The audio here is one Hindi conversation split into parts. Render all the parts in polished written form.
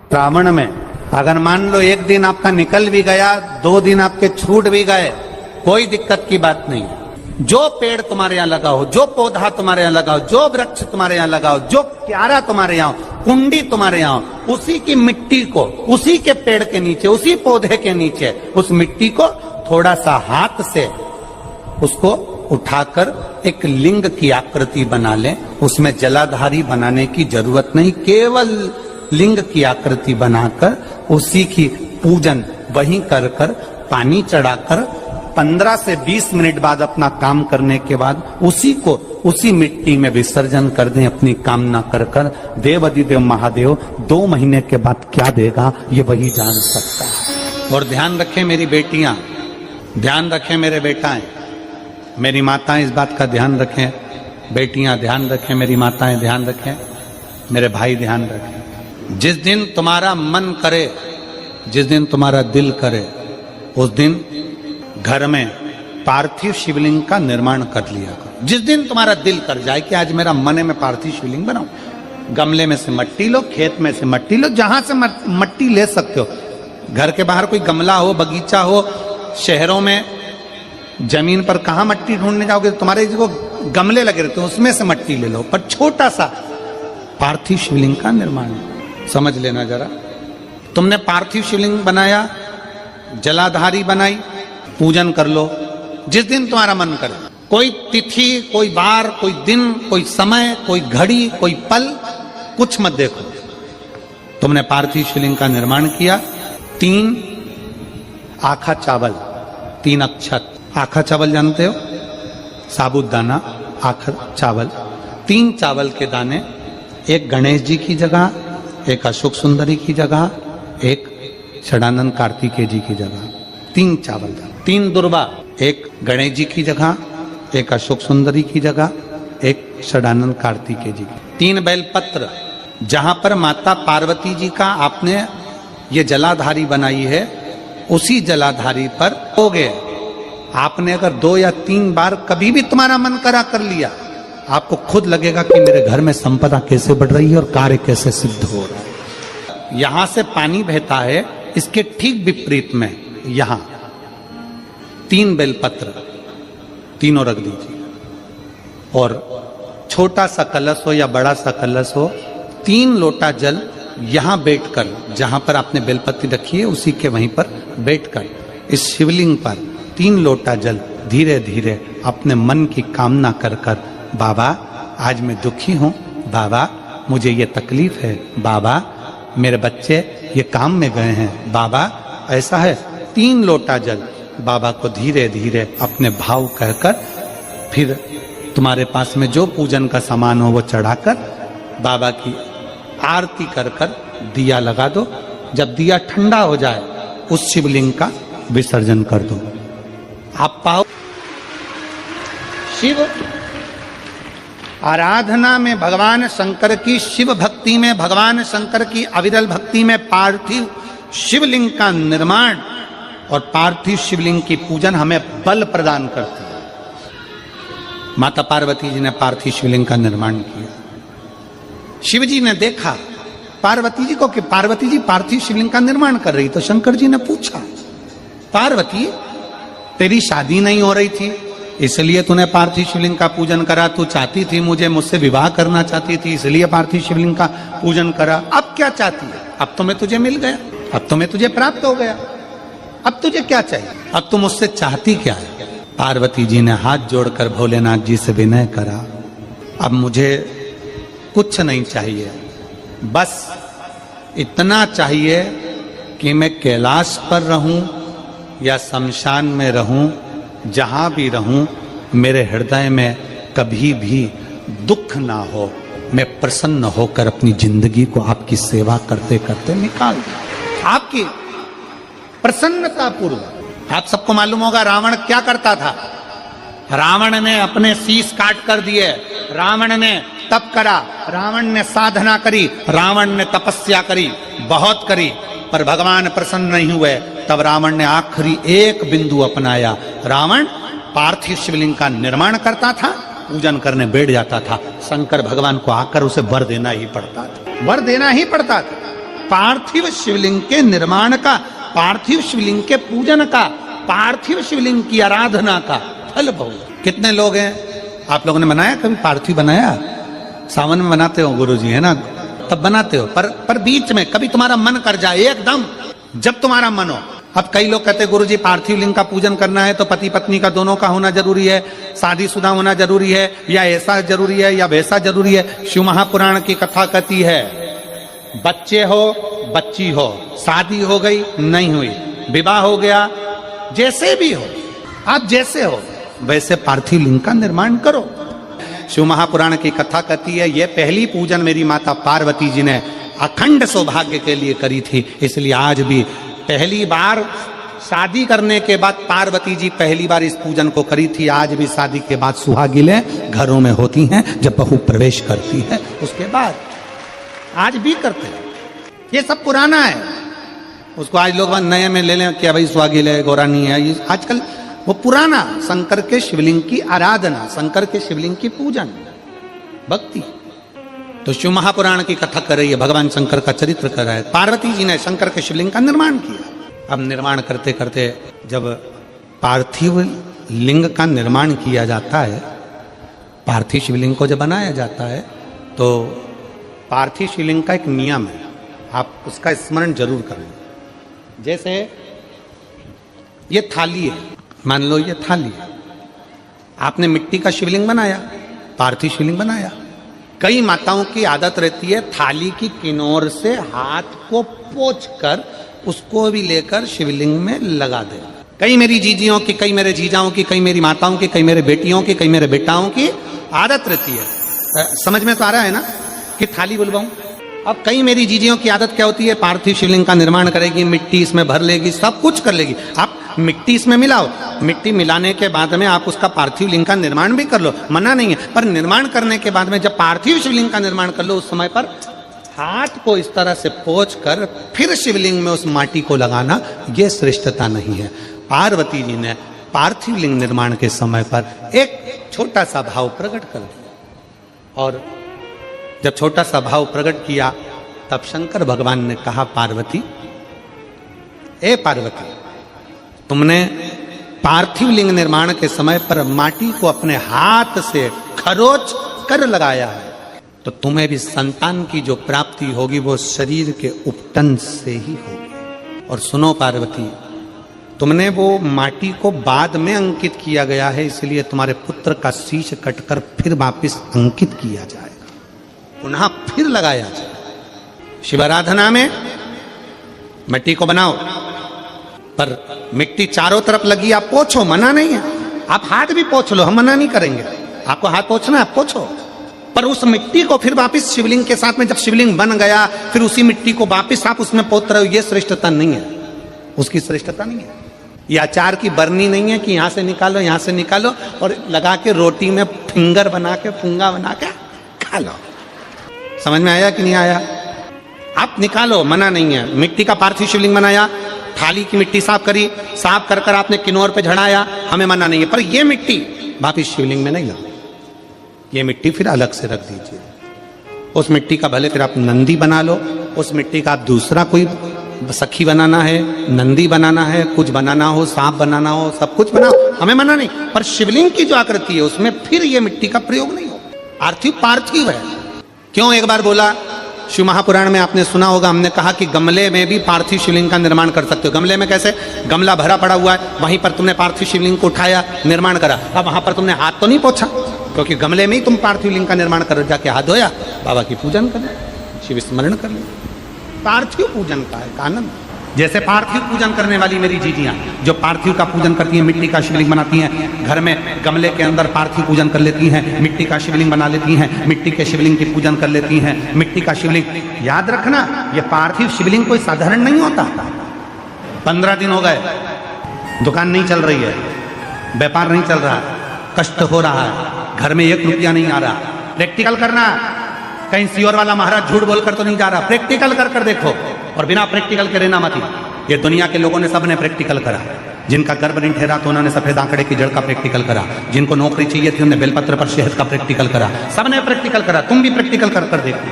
श्रावण में अगर मान लो एक दिन आपका निकल भी गया, 2 दिन आपके छूट भी गए, कोई दिक्कत की बात नहीं है। जो पेड़ तुम्हारे यहाँ लगा हो, जो पौधा तुम्हारे यहाँ लगा हो, जो वृक्ष तुम्हारे यहाँ लगा हो, जो क्यारा तुम्हारे यहाँ हो, कुंडी तुम्हारे यहाँ हो, उसी की मिट्टी को, उसी के पेड़ के नीचे, उसी पौधे के नीचे उस मिट्टी को थोड़ा सा हाथ से उसको उठाकर एक लिंग की आकृति बना लें। उसमें जलाधारी बनाने की जरूरत नहीं, केवल लिंग की आकृति बनाकर उसी की पूजन वहीं कर कर पानी चढ़ाकर 15 से 20 मिनट बाद अपना काम करने के बाद उसी को उसी मिट्टी में विसर्जन कर दें अपनी कामना कर कर। देव अधिदेव महादेव 2 महीने के बाद क्या देगा ये वही जान सकता है। और ध्यान रखें मेरी बेटियां, ध्यान रखें मेरे बेटाएं, मेरी माताएं इस बात का ध्यान रखें, बेटियां ध्यान रखें, मेरी माताएं ध्यान रखें, मेरे भाई ध्यान रखें। जिस दिन तुम्हारा मन करे, जिस दिन तुम्हारा दिल करे, उस दिन घर में पार्थिव शिवलिंग का निर्माण कर लिया करो। जिस दिन तुम्हारा दिल कर जाए कि आज मेरा मन है मैं पार्थिव शिवलिंग बनाऊं, गमले में से मट्टी लो, खेत में से मट्टी लो, जहां से मट्टी ले सकते हो। घर के बाहर कोई गमला हो, बगीचा हो, शहरों में जमीन पर कहां मट्टी ढूंढने जाओगे, तुम्हारे जो गमले लगे रहते हैं उसमें से मट्टी ले लो, पर छोटा सा पार्थिव शिवलिंग का निर्माण समझ लेना जरा। तुमने पार्थिव शिवलिंग बनाया, जलाधारी बनाई, पूजन कर लो जिस दिन तुम्हारा मन करे। कोई तिथि, कोई बार, कोई दिन, कोई समय, कोई घड़ी, कोई पल कुछ मत देखो। तुमने पार्थिव शिवलिंग का निर्माण किया। 3 आखा चावल, 3 अक्षत। आखा चावल जानते हो, साबुदाना, आखा चावल। 3 चावल के दाने, एक गणेश जी की जगह, एक अशोक सुंदरी की जगह, एक षडानंद कार्तिकेय जी की जगह। 3 चावल, 3 दुर्वा, एक गणेश जी की जगह, एक अशोक सुंदरी की जगह, एक षडानंद कार्तिकेय जी की। 3 बेलपत्र, जहां पर माता पार्वती जी का आपने ये जलाधारी बनाई है, उसी जलाधारी पर हो गए। आपने अगर 2 या 3 बार कभी भी तुम्हारा मन करा कर लिया, आपको खुद लगेगा कि मेरे घर में संपदा कैसे बढ़ रही है और कार्य कैसे सिद्ध हो रहा है। यहां से पानी बहता है, इसके ठीक विपरीत में यहां 3 बेलपत्र, तीनों रख दीजिए। और छोटा सा कलश हो या बड़ा सा कलश हो, 3 लोटा जल यहां बैठकर, जहां पर आपने बेलपत्ती रखी है उसी के वहीं पर बैठकर इस शिवलिंग पर 3 लोटा जल धीरे धीरे अपने मन की कामना कर कर, बाबा आज मैं दुखी हूं, बाबा मुझे ये तकलीफ है, बाबा मेरे बच्चे ये काम में गए हैं, बाबा ऐसा है। 3 लोटा जल बाबा को धीरे धीरे अपने भाव कहकर, फिर तुम्हारे पास में जो पूजन का सामान हो वो चढ़ाकर बाबा की आरती कर कर दिया लगा दो। जब दिया ठंडा हो जाए उस शिवलिंग का विसर्जन कर दो। आप पाओ शिव आराधना में भगवान शंकर की, शिव भक्ति में भगवान शंकर की अविरल भक्ति में पार्थिव शिवलिंग का निर्माण और पार्थिव शिवलिंग की पूजन हमें बल प्रदान करती है। माता पार्वती जी ने पार्थिव शिवलिंग का निर्माण किया। शिव जी ने देखा पार्वती जी को कि पार्वती जी पार्थिव शिवलिंग का निर्माण कर रही, तो शंकर जी ने पूछा, पार्वती तेरी शादी नहीं हो रही थी इसलिए तूने पार्थिव शिवलिंग का पूजन करा, तू चाहती थी मुझसे विवाह करना चाहती थी इसलिए पार्थिव शिवलिंग का पूजन करा, अब क्या चाहती है? अब तो मैं तुझे मिल गया, अब तो मैं तुझे प्राप्त हो गया, अब तुझे क्या चाहिए? अब तुम मुझसे चाहती क्या है? पार्वती जी ने हाथ जोड़कर भोलेनाथ जी से विनय करा, अब मुझे कुछ नहीं चाहिए, बस इतना चाहिए कि मैं कैलाश पर रहूं या शमशान में रहूं, जहां भी रहूं मेरे हृदय में कभी भी दुख ना हो, मैं प्रसन्न होकर अपनी जिंदगी को आपकी सेवा करते करते निकाल दूं, आपकी प्रसन्नता पूर्वक। आप सबको मालूम होगा रावण क्या करता था। रावण ने अपने शीश काट कर दिए, रावण ने तप करा, रावण ने साधना करी, रावण ने तपस्या करी, बहुत करी, पर भगवान प्रसन्न नहीं हुए। तब रावण ने आखिरी एक बिंदु अपनाया। रावण पार्थिव शिवलिंग का निर्माण करता था, पूजन करने बैठ जाता था। शंकर भगवान को आकर उसे वर देना ही पड़ता था, वर देना ही पड़ता था। पार्थिव शिवलिंग के निर्माण का, पार्थिव शिवलिंग के पूजन का, पार्थिव शिवलिंग की आराधना का फल भोग। कितने लोग हैं, आप लोगों ने बनाया कभी पार्थिव? बनाया? सावन में बनाते हो गुरुजी, है ना, तब बनाते हो। पर बीच में कभी तुम्हारा मन कर जाए एकदम, जब तुम्हारा मन हो। अब कई लोग कहते हैं गुरुजी पार्थिव लिंग का पूजन करना है तो पति पत्नी का दोनों का होना जरूरी है, शादीशुदा होना जरूरी है, या ऐसा जरूरी है या वैसा जरूरी है। शिव महापुराण की कथा कहती है बच्चे हो बच्ची हो, शादी हो गई नहीं हुई, विवाह हो गया, जैसे भी हो, आप जैसे हो वैसे पार्थिव लिंग का निर्माण करो। शिव महापुराण की कथा कहती है ये पहली पूजन मेरी माता पार्वती जी ने अखंड सौभाग्य के लिए करी थी, इसलिए आज भी पहली बार शादी करने के बाद पार्वती जी पहली बार इस पूजन को करी थी। आज भी शादी के बाद सुहागिनें घरों में होती हैं, जब बहू प्रवेश करती है उसके बाद आज भी करते हैं। ये सब पुराना है, उसको आज लोग नए में ले लें क्या भाई सुहागिन है गौरानी है, ये आजकल वो पुराना। शंकर के शिवलिंग की आराधना, शंकर के शिवलिंग की पूजन, भक्ति। तो शिव महापुराण की कथा कर रही है, भगवान शंकर का चरित्र कर रहा है। पार्वती जी ने शंकर के शिवलिंग का निर्माण किया। अब निर्माण करते करते जब पार्थिव लिंग का निर्माण किया जाता है, पार्थिव शिवलिंग को जब बनाया जाता है तो पार्थिव शिवलिंग का एक नियम है, आप उसका स्मरण जरूर करें। जैसे ये थाली है, मान लो ये थाली है, आपने मिट्टी का शिवलिंग बनाया, पार्थिव शिवलिंग बनाया। कई माताओं की आदत रहती है थाली की किनार से हाथ को पोंछकर उसको भी लेकर शिवलिंग में लगा दे। कई मेरी जीजियों की, कई मेरे जीजाओं की, कई मेरी माताओं की, कई मेरे बेटियों की, कई मेरे बेटाओं की आदत रहती है। समझ में तो आ रहा है ना कि थाली बुलवाऊं? अब कई मेरी जीजियों की आदत क्या होती है, पार्थिव शिवलिंग का निर्माण करेगी, मिट्टी इसमें भर लेगी, सब कुछ कर लेगी। आप मिट्टी इसमें मिलाओ, मिट्टी मिलाने के बाद में आप उसका पार्थिव लिंग का निर्माण भी कर लो, मना नहीं है। पर निर्माण करने के बाद में जब पार्थिव शिवलिंग का निर्माण कर लो, उस समय पर हाथ को इस तरह से पोंछ कर फिर शिवलिंग में उस माटी को लगाना, ये श्रेष्ठता नहीं है। पार्वती जी ने पार्थिव लिंग निर्माण के समय पर एक छोटा सा भाव प्रकट कर दिया, और जब छोटा सा भाव प्रकट किया तब शंकर भगवान ने कहा पार्वती, ए पार्वती, तुमने पार्थिव लिंग निर्माण के समय पर माटी को अपने हाथ से खरोच कर लगाया है, तो तुम्हें भी संतान की जो प्राप्ति होगी वो शरीर के उपटन से ही होगी। और सुनो पार्वती, तुमने वो माटी को बाद में अंकित किया गया है, इसलिए तुम्हारे पुत्र का शीश कटकर फिर वापिस अंकित किया जाएगा, पुनः फिर लगाया जाए। शिवाराधना में मिट्टी को बनाओ, पर मिट्टी चारों तरफ लगी, आप पोछो, मना नहीं है। आप हाथ भी पोछ लो, हम मना नहीं करेंगे, आपको हाथ पोछना है आप पोछो, पर उस मिट्टी को फिर वापस शिवलिंग के साथ में, जब शिवलिंग बन गया फिर उसी मिट्टी को वापस आप उसमें पोत रहे हो, ये श्रेष्ठता नहीं है, उसकी श्रेष्ठता नहीं है। ये अचार की बरनी नहीं है कि यहां से निकालो यहां से निकालो और लगा के रोटी में फिंगर बना के, फुंगा बना के खा लो। समझ में आया कि नहीं आया? आप निकालो, मना नहीं है। मिट्टी का पार्थिव शिवलिंग बनाया, थाली की मिट्टी साफ करी, साफ कर कर आपने किनोर पे झड़ाया, हमें मना नहीं है, पर ये मिट्टी वापिस शिवलिंग में नहीं लगाओ, ये मिट्टी फिर अलग से रख दीजिए। उस मिट्टी का भले फिर आप नंदी बना लो, उस मिट्टी का आप दूसरा कोई सखी बनाना है, नंदी बनाना है, कुछ बनाना हो, सांप बनाना हो, सब कुछ बनाओ, हमें मना नहीं, पर शिवलिंग की जो आकृति है उसमें फिर ये मिट्टी का प्रयोग नहीं हो। पार्थिव पार्थिव है। क्यों एक बार बोला, शिव महापुराण में आपने सुना होगा, हमने कहा कि गमले में भी पार्थिव शिवलिंग का निर्माण कर सकते हो। गमले में कैसे? गमला भरा पड़ा हुआ है, वहीं पर तुमने पार्थिव शिवलिंग को उठाया, निर्माण करा, अब वहां पर तुमने हाथ तो नहीं पोंछा, क्योंकि गमले में ही तुम पार्थिव लिंग का निर्माण कर, जाके हाथ धोया, बाबा की पूजन कर, शिव स्मरण कर ले। पार्थिव पूजन का एक आनंद। जैसे पार्थिव पूजन करने वाली मेरी जीजियां जो पार्थिव का पूजन करती हैं, मिट्टी का शिवलिंग बनाती हैं, घर में गमले के अंदर पार्थिव पूजन कर लेती हैं, मिट्टी का शिवलिंग बना लेती हैं, मिट्टी के शिवलिंग की पूजन कर लेती हैं। मिट्टी का शिवलिंग, याद रखना ये पार्थिव शिवलिंग कोई साधारण नहीं होता। 15 दिन हो गए, दुकान नहीं चल रही है, व्यापार नहीं चल रहा, कष्ट हो रहा है, घर में 1 रुपया नहीं आ रहा, प्रैक्टिकल करना। कहीं सियोर वाला महाराज झूठ बोलकर तो नहीं जा रहा, प्रैक्टिकल कर कर देखो, और बिना प्रैक्टिकल के रहना मत। ये दुनिया के लोगों ने सबने प्रैक्टिकल करा, जिनका गर्भ नहीं ठहरा तो उन्होंने सफेद आंकड़े की जड़ का प्रैक्टिकल करा, जिनको नौकरी चाहिए थी उन्होंने बेलपत्र पर शहद का प्रैक्टिकल करा, सबने प्रैक्टिकल करा, तुम भी प्रैक्टिकल कर कर देखो।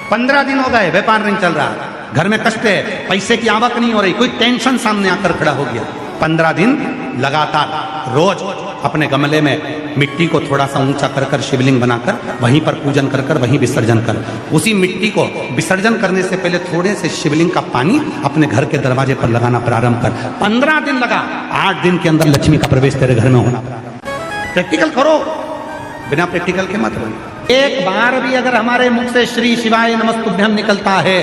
15 दिन हो गए, व्यापार नहीं चल रहा, घर में कष्ट है, पैसे की आवक नहीं हो रही, कोई टेंशन सामने आकर खड़ा हो गया, 15 दिन लगातार रोज अपने गमले में मिट्टी को थोड़ा सा ऊंचा कर कर शिवलिंग बनाकर वहीं पर पूजन कर कर वहीं विसर्जन कर, उसी मिट्टी को विसर्जन करने से पहले थोड़े से शिवलिंग का पानी अपने घर के दरवाजे पर लगाना प्रारंभ कर। 15 दिन लगा, 8 दिन के अंदर लक्ष्मी का प्रवेश तेरे घर में होना प्रारंभ। प्रैक्टिकल करो, बिना प्रैक्टिकल के मत बनो। एक बार भी अगर हमारे मुख से श्री शिवाय नमस्तुभ्यम निकलता है,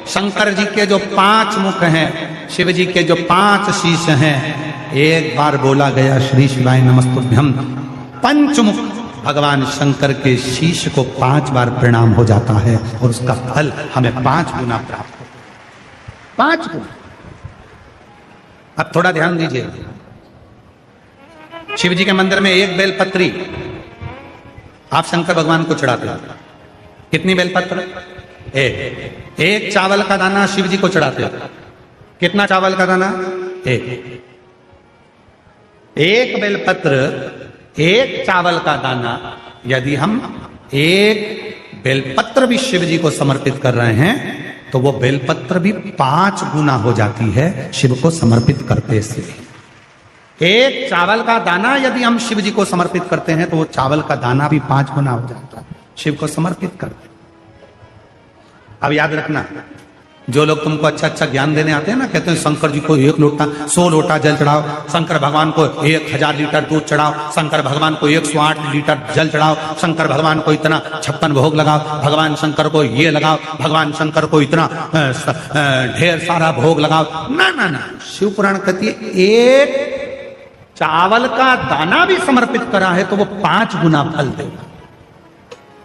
शंकर जी के जो 5 मुख हैं, शिव जी के जो 5 शीश हैं, एक बार बोला गया श्री शिवाय नमस्तुभ्यम, पंचमुख भगवान शंकर के शीश को 5 बार प्रणाम हो जाता है और उसका फल हमें 5 गुना प्राप्त होता है, 5 गुना। अब थोड़ा ध्यान दीजिए, शिव जी के मंदिर में एक बेलपत्री आप शंकर भगवान को चढ़ाते हो, कितनी बेलपत्र? एक चावल का दाना शिव जी को चढ़ाते हो, कितना चावल का दाना? एक बेलपत्र, एक चावल का दाना। यदि हम एक बेलपत्र भी शिव जी को समर्पित कर रहे हैं तो वो बेलपत्र भी 5 गुना हो जाती है शिव को समर्पित करते से। एक चावल का दाना यदि हम शिव जी को समर्पित करते हैं तो वो चावल का दाना भी 5 गुना हो जाता है शिव को समर्पित करते। अब याद रखना, जो लोग तुमको अच्छा अच्छा ज्ञान देने आते हैं ना, कहते हैं शंकर जी को 1 लोटा 100 लोटा जल चढ़ाओ, शंकर भगवान को 1000 लीटर दूध चढ़ाओ, शंकर भगवान को 108 लीटर जल चढ़ाओ, शंकर भगवान को इतना 56 भोग लगाओ, भगवान शंकर को ये लगाओ, भगवान शंकर को इतना ढेर सारा भोग लगाओ। ना ना ना, शिव पुराण कहती है एक चावल का दाना भी समर्पित करा है तो वो 5 गुना फल देगा।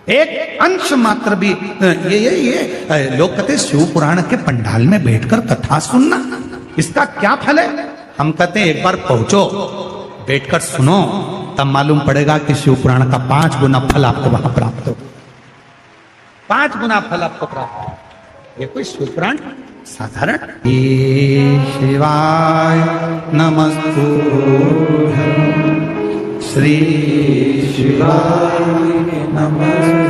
एक अंश मात्र भी ये लोग कहते शिव पुराण के पंडाल में बैठकर कथा सुनना, इसका क्या फल है? हम कहते हैं एक बार पहुंचो, बैठकर सुनो, तब मालूम पड़ेगा कि शिव पुराण का 5 गुना फल आपको वहां प्राप्त हो, 5 गुना फल आपको प्राप्त हो। ये कोई शिव पुराण साधारण। शिवाय नमस्तुभ्यं, श्री शिवाय नमः।